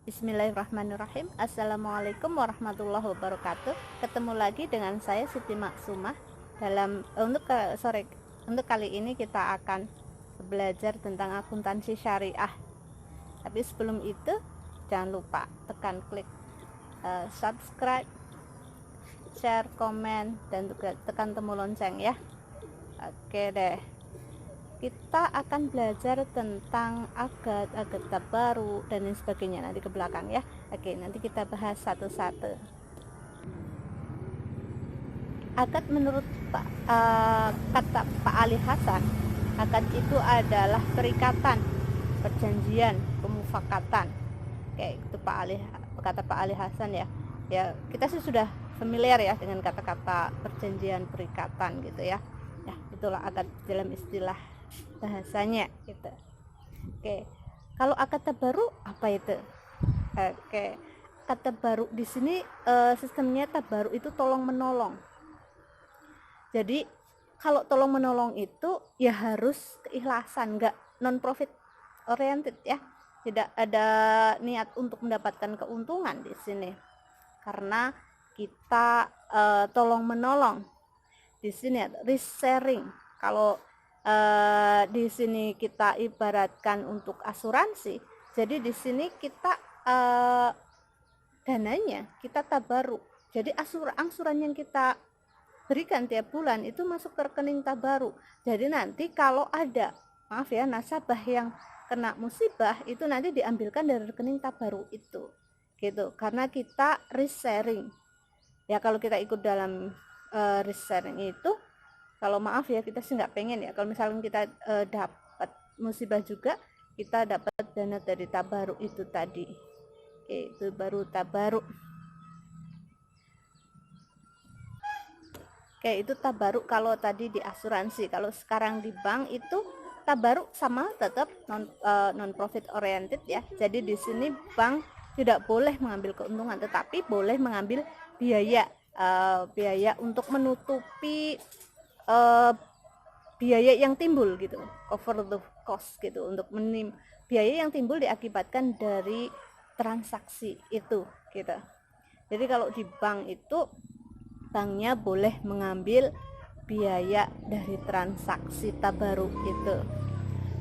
Bismillahirrahmanirrahim. Assalamualaikum warahmatullahi wabarakatuh. Ketemu lagi dengan saya Siti Maksumah dalam untuk kali ini kita akan belajar tentang akuntansi syariah. Tapi sebelum itu jangan lupa tekan klik subscribe, share, komen, dan juga tekan tombol lonceng ya. Oke deh. Kita akan belajar tentang akad tabaru dan lain sebagainya nanti ke belakang ya. Oke, nanti kita bahas satu-satu. Akad menurut kata Pak Ali Hasan, akad itu adalah perikatan, perjanjian, pemufakatan. Oke, itu kata Pak Ali Hasan ya. Ya, kita sih sudah familiar ya dengan kata-kata perjanjian, perikatan gitu ya. Ya, itulah akad dalam istilah bahasanya gitu. Oke, kalau akad tabaru apa itu? Oke, kata baru di sini sistemnya tabaru itu tolong menolong. Jadi kalau tolong menolong itu ya harus keikhlasan, nggak non profit oriented ya. Tidak ada niat untuk mendapatkan keuntungan di sini. Karena kita tolong menolong. Di sini ada risk sharing. Kalau di sini kita ibaratkan untuk asuransi, jadi di sini kita dananya kita tabaru, jadi angsuran yang kita berikan tiap bulan itu masuk ke rekening tabaru. Jadi nanti kalau ada nasabah yang kena musibah itu nanti diambilkan dari rekening tabaru itu gitu, karena kita risk sharing ya. Kalau kita ikut dalam risk sharing itu, kalau kita sih nggak pengen ya kalau misalnya kita dapat musibah juga kita dapat dana dari tabaru itu tadi. Oke, itu baru tabaru. Oke, itu tabaru kalau tadi di asuransi. Kalau sekarang di bank itu tabaru sama tetap non profit oriented ya. Jadi di sini bank tidak boleh mengambil keuntungan, tetapi boleh mengambil biaya untuk menutupi biaya yang timbul gitu, cover the cost gitu, untuk biaya yang timbul diakibatkan dari transaksi itu gitu. Jadi kalau di bank itu banknya boleh mengambil biaya dari transaksi tabaru itu.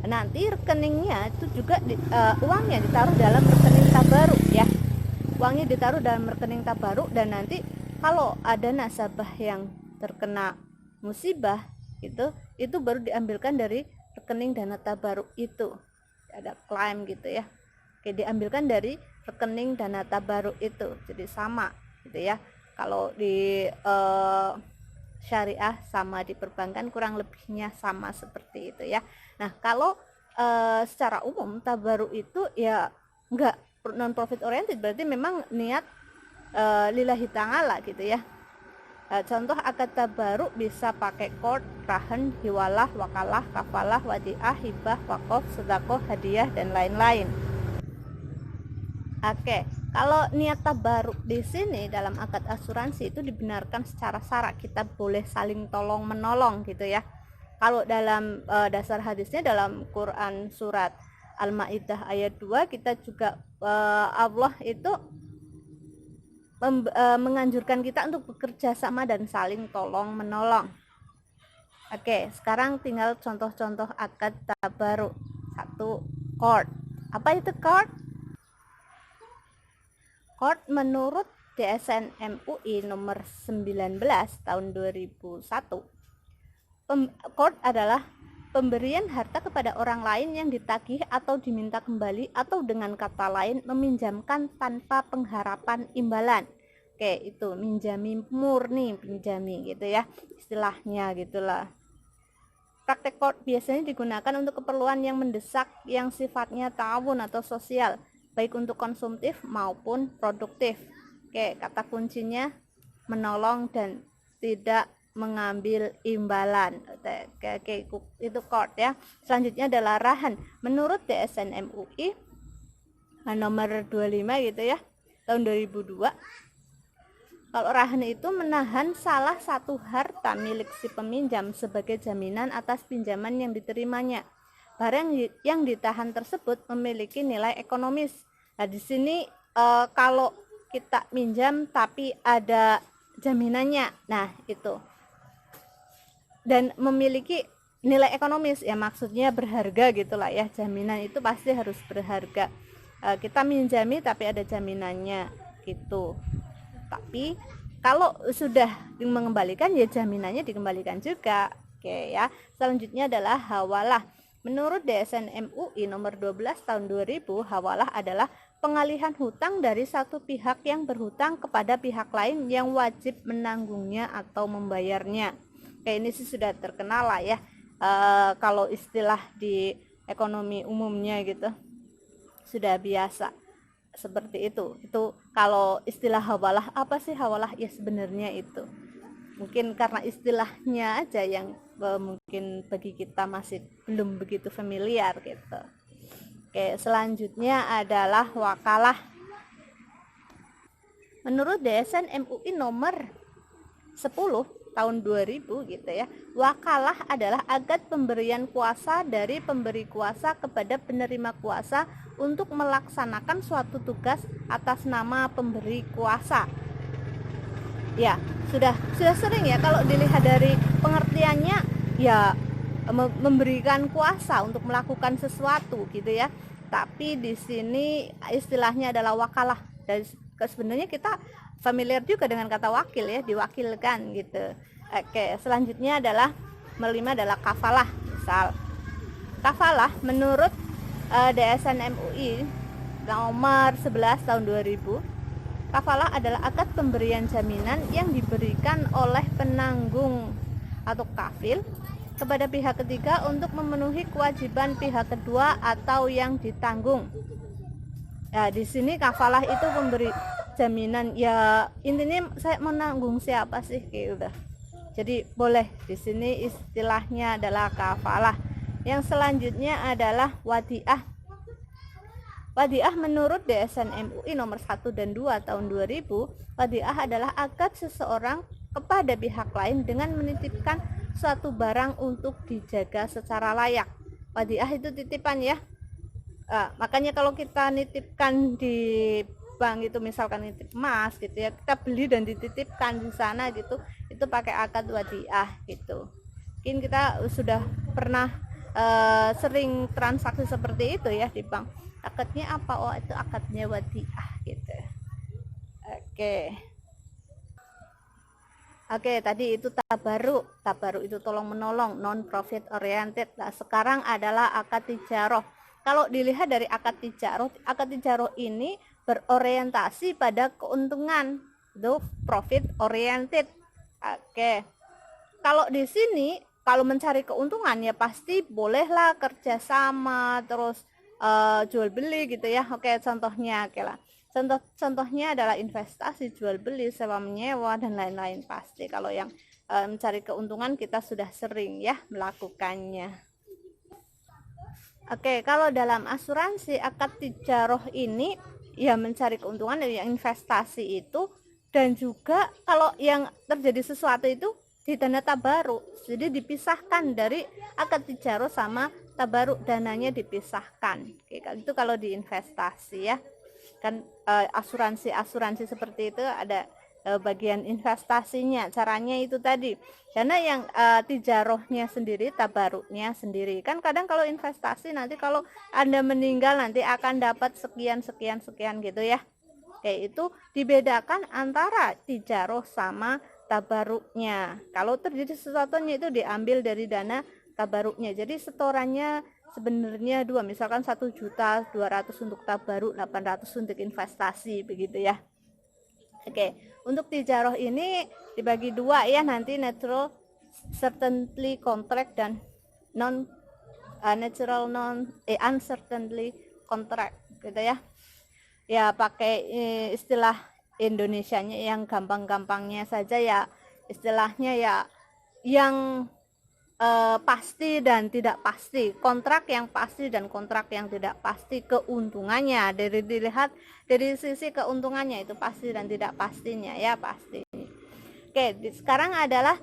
Nanti rekeningnya itu juga uangnya ditaruh dalam rekening tabaru ya. Uangnya ditaruh dalam rekening tabaru, dan nanti kalau ada nasabah yang terkena musibah itu baru diambilkan dari rekening dana tabaru itu. Ada klaim gitu ya. Oke, diambilkan dari rekening dana tabaru itu. Jadi sama gitu ya. Kalau di syariah sama di perbankan kurang lebihnya sama seperti itu ya. Nah, kalau secara umum tabaru itu ya enggak non profit oriented, berarti memang niat lillahi ta'ala gitu ya. Contoh akad tabaru bisa pakai qard, rahan, hiwalah, wakalah, kafalah, wadiah, hibah, wakof, sedekah, hadiah, dan lain-lain. Oke, kalau niat tabaru di sini dalam akad asuransi itu dibenarkan secara syarak, kita boleh saling tolong menolong gitu ya. Kalau dalam dasar hadisnya dalam Quran surat Al-Maidah ayat 2 kita juga Allah itu menganjurkan kita untuk bekerja sama dan saling tolong menolong. Oke, sekarang tinggal contoh-contoh akad tabaru. 1. Qard. Apa itu qard? Qard menurut DSN MUI nomor 19 tahun 2001, qard adalah pemberian harta kepada orang lain yang ditagih atau diminta kembali, atau dengan kata lain meminjamkan tanpa pengharapan imbalan. Oke, itu minjami murni, pinjami gitu ya istilahnya gitulah. Praktek qard biasanya digunakan untuk keperluan yang mendesak yang sifatnya ta'awun atau sosial, baik untuk konsumtif maupun produktif. Oke, kata kuncinya menolong dan tidak mengambil imbalan. Oke, itu qard ya. Selanjutnya adalah rahan. Menurut DSN MUI nomor 25 gitu ya, tahun 2002. Kalau rahan itu menahan salah satu harta milik si peminjam sebagai jaminan atas pinjaman yang diterimanya. Barang yang ditahan tersebut memiliki nilai ekonomis Nah, di sini kalau kita minjam tapi ada jaminannya, nah itu, dan memiliki nilai ekonomis, ya maksudnya berharga gitulah ya. Jaminan itu pasti harus berharga. Kita minjami tapi ada jaminannya gitu. Tapi kalau sudah mengembalikan, ya jaminannya dikembalikan juga. Oke ya. Selanjutnya adalah hawalah. Menurut DSN MUI nomor 12 tahun 2000, hawalah adalah pengalihan hutang dari satu pihak yang berhutang kepada pihak lain yang wajib menanggungnya atau membayarnya. Oke, ini sih sudah terkenal lah ya. Kalau istilah di ekonomi umumnya gitu, sudah biasa seperti itu. Itu kalau istilah hawalah, apa sih hawalah? Ya sebenarnya itu mungkin karena istilahnya aja yang mungkin bagi kita masih belum begitu familiar gitu. Oke, selanjutnya adalah wakalah. Menurut DSN MUI nomor 10 tahun 2000 gitu ya, wakalah adalah akad pemberian kuasa dari pemberi kuasa kepada penerima kuasa untuk melaksanakan suatu tugas atas nama pemberi kuasa. Ya, sudah sering ya kalau dilihat dari pengertiannya, ya memberikan kuasa untuk melakukan sesuatu gitu ya. Tapi di sini istilahnya adalah wakalah. Dan sebenarnya kita familiar juga dengan kata wakil ya, diwakilkan gitu. Oke, selanjutnya adalah melima adalah kafalah. Misal kafalah menurut DSN MUI nomor 11 tahun 2000, kafalah adalah akad pemberian jaminan yang diberikan oleh penanggung atau kafil kepada pihak ketiga untuk memenuhi kewajiban pihak kedua atau yang ditanggung. Ya, di sini kafalah itu memberi jaminan, ya intinya saya menanggung siapa sih gitu. Jadi boleh di sini istilahnya adalah kafalah. Yang selanjutnya adalah wadiah. Wadiah menurut DSN MUI nomor 1 dan 2 tahun 2000, wadiah adalah akad seseorang kepada pihak lain dengan menitipkan suatu barang untuk dijaga secara layak. Wadiah itu titipan ya. Makanya kalau kita nitipkan di bank itu, misalkan nitip emas gitu ya, kita beli dan dititipkan di sana gitu, itu pakai akad wadiah gitu. Mungkin kita sudah pernah sering transaksi seperti itu ya di bank. Akadnya apa? Oh, itu akadnya wadiah gitu. Oke, tadi itu tabaruk. Tabaruk itu tolong menolong, non profit oriented. Nah, sekarang adalah akad tijaroh. Kalau dilihat dari akad tijaroh ini berorientasi pada keuntungan, itu profit oriented. Oke. Kalau di sini kalau mencari keuntungan ya pasti bolehlah kerjasama, terus jual beli gitu ya. Oke, contohnya contohnya adalah investasi, jual beli, sewa menyewa dan lain-lain. Pasti kalau yang mencari keuntungan kita sudah sering ya melakukannya. Oke, kalau dalam asuransi akad tijaroh ini ya mencari keuntungan dari investasi itu, dan juga kalau yang terjadi sesuatu itu di dana tabaruk, jadi dipisahkan dari akad tijaroh sama tabaruk, dananya dipisahkan. Oke, itu kalau di investasi ya kan. Asuransi seperti itu ada bagian investasinya, caranya itu tadi. Karena yang tijarohnya sendiri, tabaruknya sendiri. Kan kadang kalau investasi nanti kalau Anda meninggal nanti akan dapat sekian gitu ya. Kayak itu dibedakan antara tijaroh sama tabaruknya. Kalau terjadi sesuatunya itu diambil dari dana tabaruknya. Jadi setorannya sebenarnya dua, misalkan 1.200.000 untuk tabaruk, 800 untuk investasi begitu ya. Oke, untuk tijaroh ini dibagi dua ya nanti, natural certainly contract dan non natural uncertainly contract gitu ya. Ya pakai istilah Indonesianya yang gampang-gampangnya saja ya, istilahnya ya yang pasti dan tidak pasti, kontrak yang pasti dan kontrak yang tidak pasti. Keuntungannya dari dilihat dari sisi keuntungannya itu pasti dan tidak pastinya ya pasti. Oke, sekarang adalah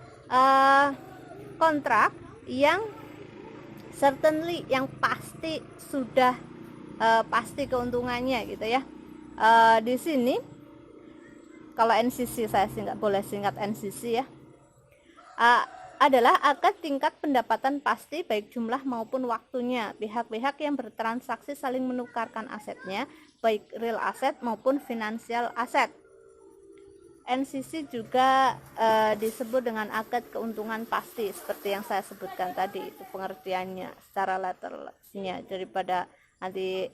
kontrak yang certainly, yang pasti sudah pasti keuntungannya gitu ya. Di sini kalau NCC, saya sih nggak boleh singkat NCC ya, adalah akad tingkat pendapatan pasti baik jumlah maupun waktunya. Pihak-pihak yang bertransaksi saling menukarkan asetnya, baik real aset maupun financial aset. NCC juga disebut dengan akad keuntungan pasti, seperti yang saya sebutkan tadi, itu pengertiannya secara letternya, daripada nanti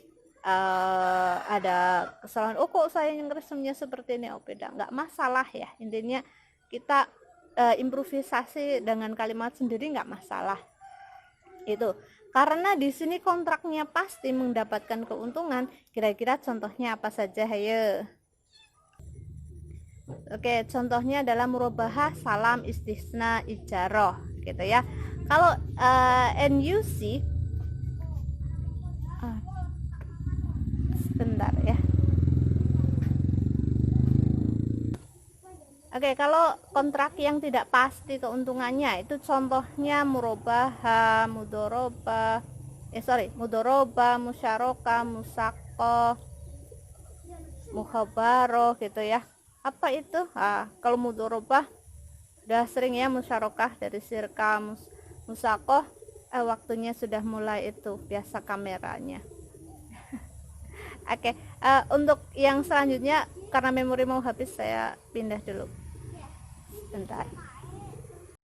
ada kesalahan, oh kok saya ngeresumnya seperti ini, oh beda, nggak masalah ya, intinya kita improvisasi dengan kalimat sendiri nggak masalah. Itu karena di sini kontraknya pasti mendapatkan keuntungan. Kira-kira contohnya apa saja, hayo? Oke, contohnya adalah murabahah, salam, istisna, ijaroh gitu ya. Kalau NUC, sebentar ya. Oke, kalau kontrak yang tidak pasti keuntungannya itu contohnya murabahah, mudoroba, musyarakah, musakoh, muhabaroh gitu ya. Apa itu? Kalau mudorobah udah sering ya, musyarakah dari sirka, musakoh waktunya sudah mulai itu biasa kameranya. Oke, untuk yang selanjutnya karena memori mau habis, saya pindah dulu sebentar.